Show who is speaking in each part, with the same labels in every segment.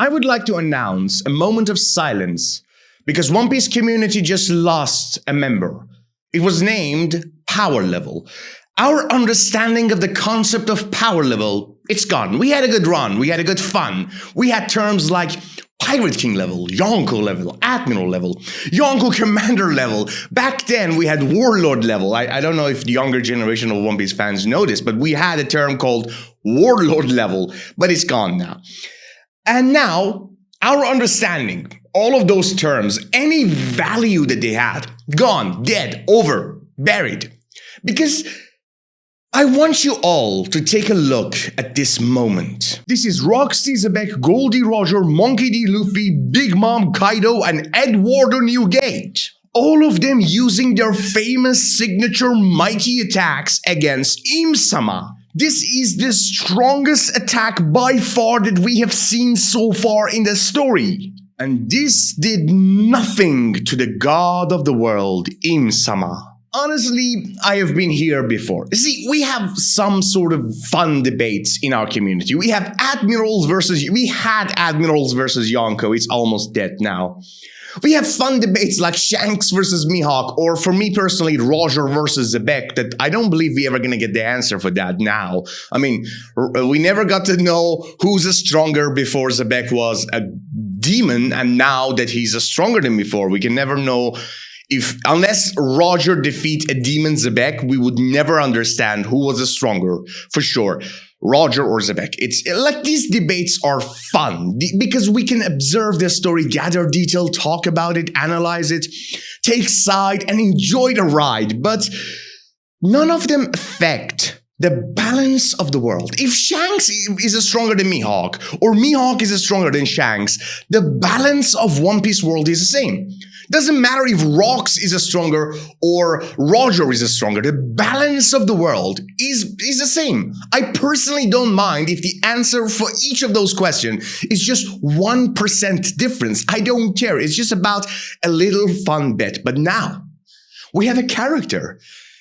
Speaker 1: I would like to announce a moment of silence because One Piece community just lost a member. It was named Power Level. Our understanding of the concept of power level, it's gone. We had a good run. We had a good fun. We had terms like Pirate King level, Yonko level, Admiral level, Yonko Commander level. Back then, we had Warlord level. I don't know if the younger generation of One Piece fans know this, but we had a term called Warlord level, but it's gone now. And now, our understanding, all of those terms, any value that they had, gone, dead, over, buried. Because I want you all to take a look at this moment. This is Roxy Zebek, Goldie Roger, Monkey D. Luffy, Big Mom Kaido, and Eduardo Newgate. All of them using their famous signature mighty attacks against Im-sama. This is the strongest attack by far that we have seen so far in the story. And this did nothing to the god of the world, Im-sama. Honestly, I have been here before. See, we have some sort of fun debates in our community. We had Admirals versus Yonko. It's almost dead now. We have fun debates like Shanks versus Mihawk, or for me personally, Roger versus Zebek, that I don't believe we ever gonna get the answer for that now. I mean, we never got to know who's stronger before Zebek was a demon, and now that he's stronger than before, we can never know. Unless Roger defeat a demon Zebek, we would never understand who was stronger, for sure, Roger or Zebek. It's like these debates are fun because we can observe the story, gather detail, talk about it, analyze it, take side, and enjoy the ride. But none of them affect the balance of the world. If Shanks is stronger than Mihawk, or Mihawk is stronger than Shanks, the balance of One Piece world is the same. Doesn't matter if Rox is stronger or Roger is stronger. The balance of the world is the same. I personally don't mind if the answer for each of those questions is just 1% difference. I don't care. It's just about a little fun bet. But now we have a character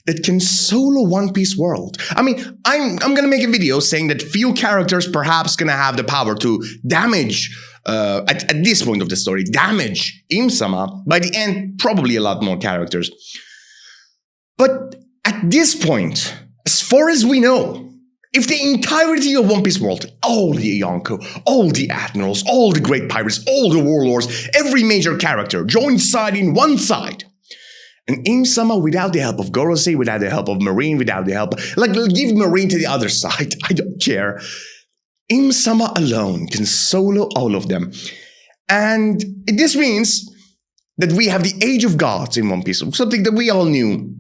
Speaker 1: that can solo One Piece world. I mean, I'm gonna make a video saying that few characters perhaps gonna have the power to damage at this point of the story, damage Im-sama. By the end, probably a lot more characters. But at this point, as far as we know, if the entirety of One Piece world, all the Yonko, all the Admirals, all the Great Pirates, all the Warlords, every major character joins side in one side, and Im-sama without the help of Gorosei, without the help of Marine, without the help, like give Marine to the other side, I don't care. Im-sama alone can solo all of them. And this means that we have the Age of Gods in One Piece, something that we all knew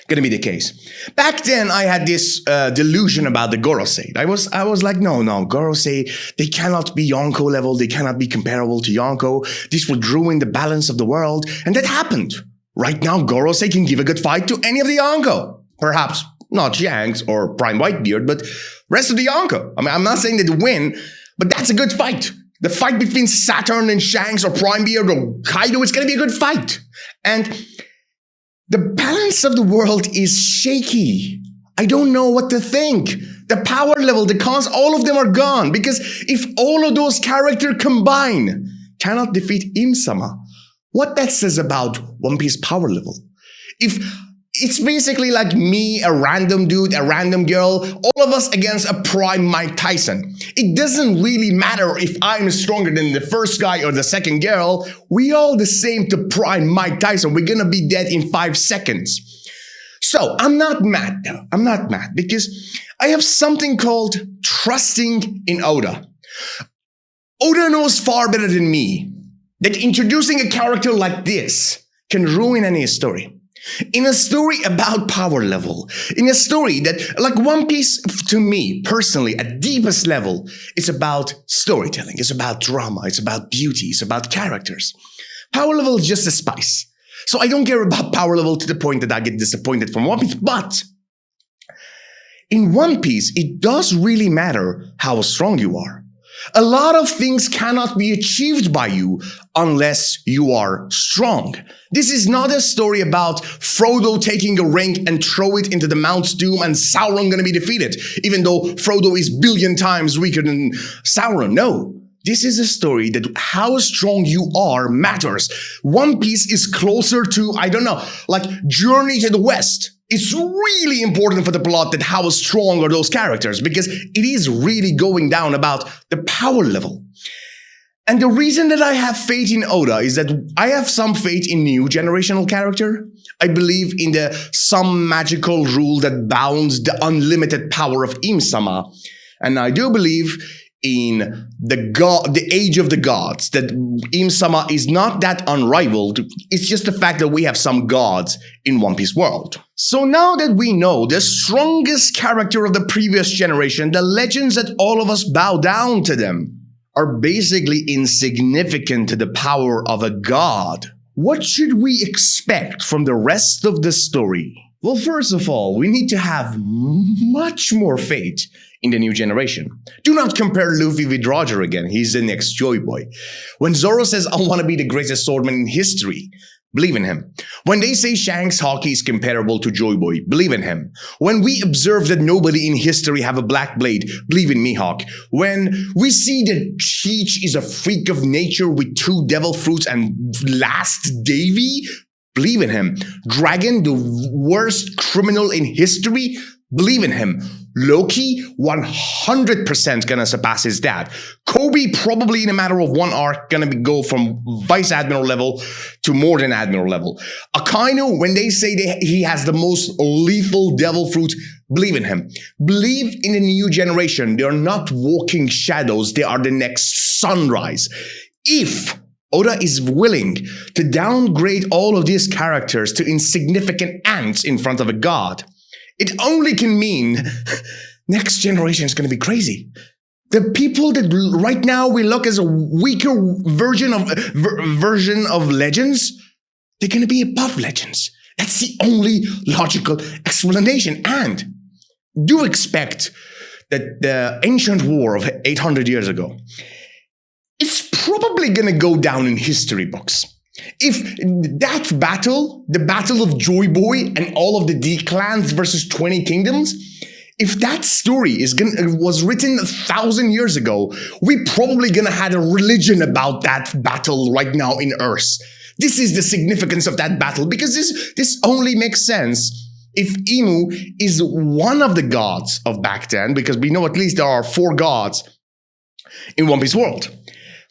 Speaker 1: gonna be the case. Back then, I had this delusion about the Gorosei. I was like, no, Gorosei, they cannot be Yonko level, they cannot be comparable to Yonko. This would ruin the balance of the world. And that happened. Right now, Gorosei can give a good fight to any of the Yonko. Perhaps not Shanks or Prime Whitebeard, but rest of the Yonko. I mean, I'm not saying they win, but that's a good fight. The fight between Saturn and Shanks or Primebeard or Kaido, it's going to be a good fight. And the balance of the world is shaky. I don't know what to think. The power level, the cons, all of them are gone. Because if all of those characters combine cannot defeat Im-sama, what that says about One Piece power level? If it's basically like me, a random dude, a random girl, all of us against a prime Mike Tyson. It doesn't really matter if I'm stronger than the first guy or the second girl. We all the same to prime Mike Tyson. We're gonna be dead in 5 seconds. So I'm not mad though. I'm not mad because I have something called trusting in Oda. Oda knows far better than me that introducing a character like this can ruin any story. In a story about power level, in a story that, like One Piece, to me, personally, at deepest level, it's about storytelling, it's about drama, it's about beauty, it's about characters. Power level is just a spice. So I don't care about power level to the point that I get disappointed from One Piece, but in One Piece, it does really matter how strong you are. A lot of things cannot be achieved by you unless you are strong. This is not a story about Frodo taking a ring and throw it into the Mount Doom and Sauron gonna be defeated, even though Frodo is billion times weaker than Sauron. No, this is a story that how strong you are matters. One Piece is closer to, I don't know, like Journey to the West. It's really important for the plot that how strong are those characters, because it is really going down about the power level. And the reason that I have faith in Oda is that I have some faith in new generational character. I believe in some magical rule that bounds the unlimited power of Im-sama. And I do believe in the age of the gods, that Im-sama is not that unrivaled. It's just the fact that we have some gods in One Piece world. So now that we know the strongest character of the previous generation, the legends that all of us bow down to them are basically insignificant to the power of a god, what should we expect from the rest of the story? Well, first of all, we need to have much more faith in the new generation. Do not compare Luffy with Roger again. He's the next Joy Boy. When Zoro says, I want to be the greatest swordman in history, believe in him. When they say Shanks' hockey is comparable to Joy Boy, believe in him. When we observe that nobody in history have a black blade, believe in Mihawk. When we see that Cheech is a freak of nature with 2 devil fruits and last Davy, believe in him. Dragon, the worst criminal in history, believe in him. Loki, 100% gonna surpass his dad. Kobe, probably in a matter of one arc, gonna go from Vice Admiral level to more than Admiral level. Akainu, when they say he has the most lethal devil fruit, believe in him. Believe in the new generation. They are not walking shadows. They are the next sunrise. If Oda is willing to downgrade all of these characters to insignificant ants in front of a god, it only can mean next generation is going to be crazy. The people that right now we look as a weaker version of legends, they're going to be above legends. That's the only logical explanation. And do expect that the ancient war of 800 years ago is probably going to go down in history books. If that battle, the battle of Joy Boy and all of the D-clans versus 20 kingdoms, if that story was written 1,000 years ago, we probably gonna had a religion about that battle right now in Earth. This is the significance of that battle, because this only makes sense if Imu is one of the gods of back then, because we know at least there are 4 gods in One Piece world.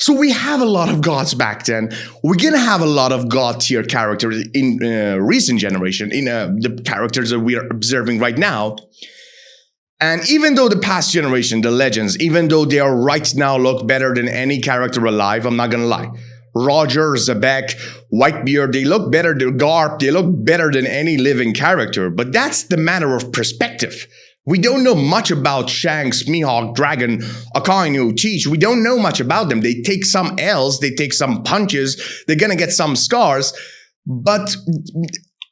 Speaker 1: So we have a lot of gods back then. We're gonna have a lot of god tier characters in recent generation, in the characters that we are observing right now. And even though the past generation, the legends, even though they are right now look better than any character alive, I'm not gonna lie. Roger, Zebek, Whitebeard, they look better than Garp, they look better than any living character. But that's the matter of perspective. We don't know much about Shanks, Mihawk, Dragon, Akainu, Cheech. We don't know much about them. They take some L's, they take some punches, they're gonna get some scars, but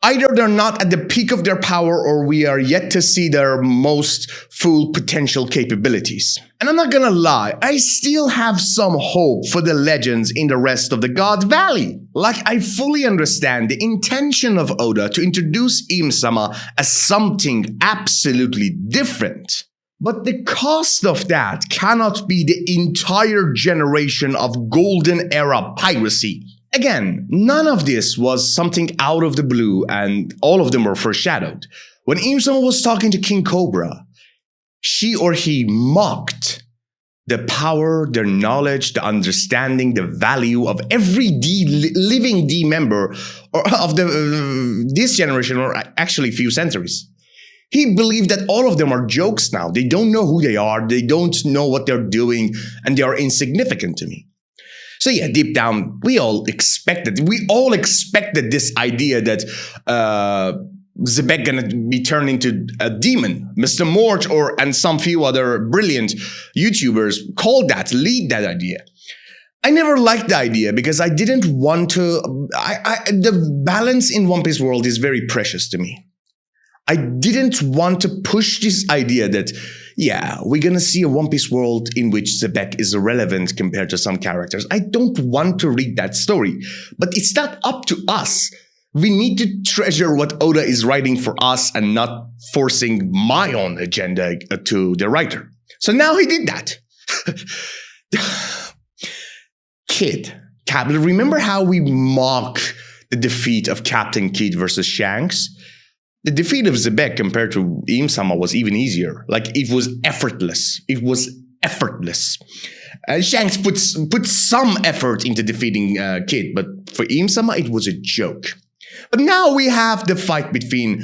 Speaker 1: either they're not at the peak of their power or we are yet to see their most full potential capabilities. And I'm not gonna lie, I still have some hope for the legends in the rest of the God Valley. Like, I fully understand the intention of Oda to introduce Im-sama as something absolutely different. But the cost of that cannot be the entire generation of golden era piracy. Again, none of this was something out of the blue, and all of them were foreshadowed. When Im-sama was talking to King Cobra, she or he mocked the power, the knowledge, the understanding, the value of every living D member of this generation, or actually few centuries. He believed that all of them are jokes now. They don't know who they are, they don't know what they're doing, and they are insignificant to me. So yeah, deep down, we all expected this idea that Zebek gonna be turned into a demon. Mr. Mort and some few other brilliant YouTubers lead that idea. I never liked the idea because I didn't want to, the balance in One Piece world is very precious to me. I didn't want to push this idea that, yeah, we're gonna see a One Piece world in which Zebek is irrelevant compared to some characters. I don't want to read that story, but it's not up to us. We need to treasure what Oda is writing for us and not forcing my own agenda to the writer. So now he did that. Kid. Captain, remember how we mock the defeat of Captain Kidd versus Shanks? The defeat of Zebek compared to Im-sama was even easier. Like, it was effortless. It was effortless. Shanks put some effort into defeating Kidd, but for Im-sama, it was a joke. But now we have the fight between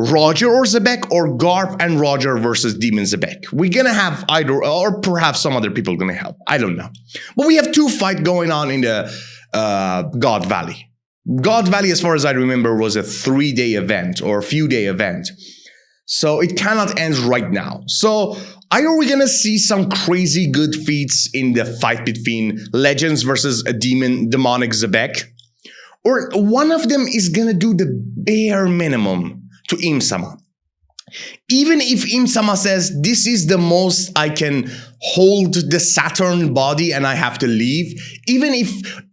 Speaker 1: Roger or Zebek, or Garp and Roger versus Demon Zebek. We're gonna have either, or perhaps some other people gonna help. I don't know. But we have two fights going on in the God Valley. God Valley, as far as I remember, was a 3-day event or a few-day event. So it cannot end right now. So either we're gonna see some crazy good feats in the fight between Legends versus a demonic Zebek, or one of them is gonna do the bare minimum to Im-sama. Even if Im-sama says, this is the most I can hold the Saturn body and I have to leave, even if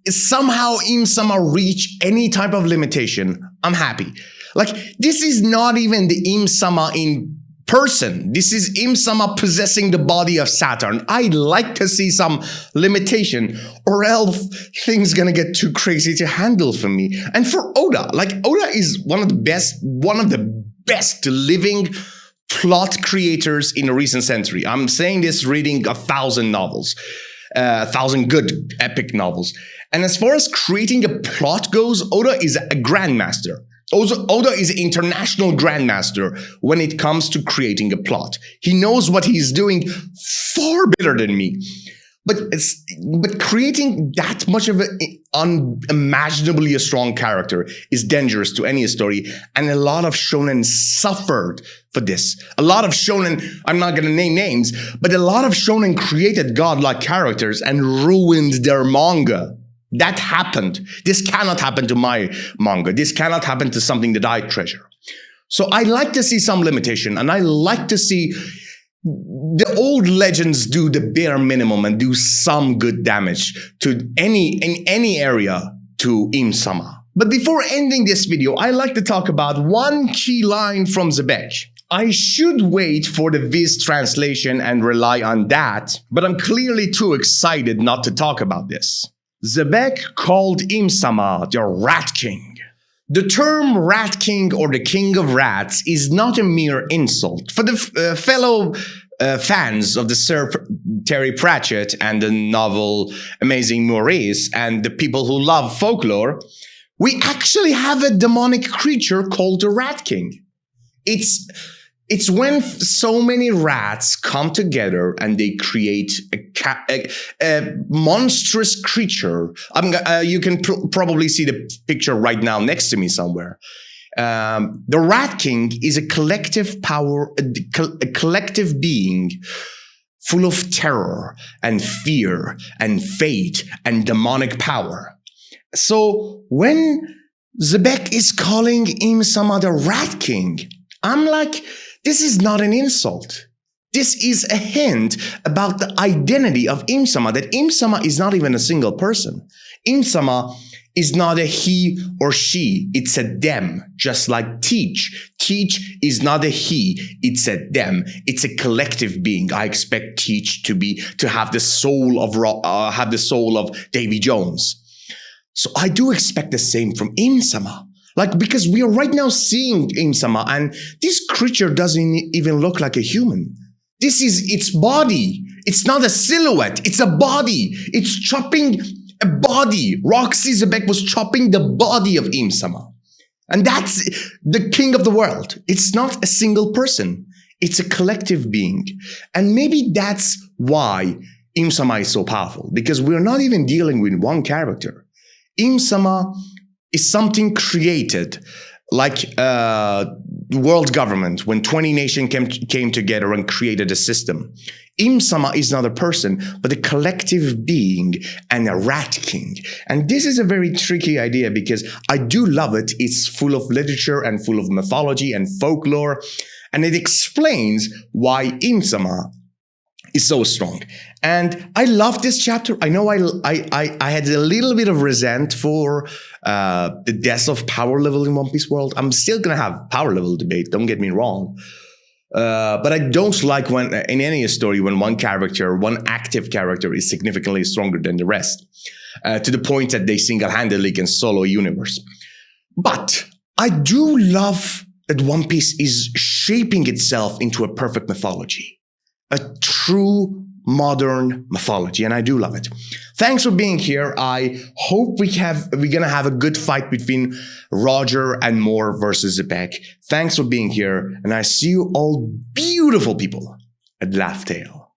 Speaker 1: somehow Im-sama reach any type of limitation, I'm happy. Like, this is not even the Im-sama in person. This is Im-sama possessing the body of Saturn. I'd like to see some limitation, or else things gonna get too crazy to handle for me. And for Oda, like, Oda is one of the best living plot creators in the recent century. I'm saying this reading 1,000 novels, 1,000 good epic novels. And as far as creating a plot goes, Oda is a grandmaster. Oda is an international grandmaster when it comes to creating a plot. He knows what he's doing far better than me. But creating that much of an unimaginably a strong character is dangerous to any story, and a lot of shonen suffered for this. A lot of shonen, I'm not going to name names, but a lot of shonen created godlike characters and ruined their manga. That happened. This cannot happen to my manga. This cannot happen to something that I treasure. So I like to see some limitation, and I like to see the old legends do the bare minimum and do some good damage to in any area to Im-sama. But before ending this video, I like to talk about one key line from Zebek. I should wait for the Viz translation and rely on that, but I'm clearly too excited not to talk about this. Zebek called Im-sama the Rat King. The term Rat King or the King of Rats is not a mere insult. For the fellow fans of the Sir Terry Pratchett and the novel Amazing Maurice and the people who love folklore, we actually have a demonic creature called the Rat King. It's when so many rats come together and they create a monstrous creature. You can probably see the picture right now next to me somewhere. The Rat King is a collective power, a collective being full of terror and fear and fate and demonic power. So when Zebek is calling Im-sama the Rat King, I'm like, this is not an insult. This is a hint about the identity of Im-sama, that Im-sama is not even a single person. Im-sama is not a he or she, it's a them, just like Teach. Teach is not a he, it's a them. It's a collective being. I expect Teach to have the soul of Davy Jones. So I do expect the same from Im-sama. Like, because we are right now seeing Im-sama, and this creature doesn't even look like a human. This is its body. It's not a silhouette. It's a body. It's chopping a body. Roxy Zebek was chopping the body of Im-sama. And that's the king of the world. It's not a single person. It's a collective being. And maybe that's why Im-sama is so powerful, because we're not even dealing with one character. Im-sama is something created, like world government, when 20 nations came together and created a system. Im-sama is not a person, but a collective being and a rat king. And this is a very tricky idea because I do love it. It's full of literature and full of mythology and folklore. And it explains why Im-sama is so strong. And I love this chapter. I know I had a little bit of resent for the death of power level in One Piece world. I'm still going to have power level debate, don't get me wrong. But I don't like when in any story when one active character is significantly stronger than the rest, to the point that they single-handedly can solo a universe. But I do love that One Piece is shaping itself into a perfect mythology, a true modern mythology, and I do love it. Thanks for being here. I hope we're gonna have a good fight between Roger and Moore versus Zebek. Thanks for being here, and I see you all beautiful people at Laugh Tale.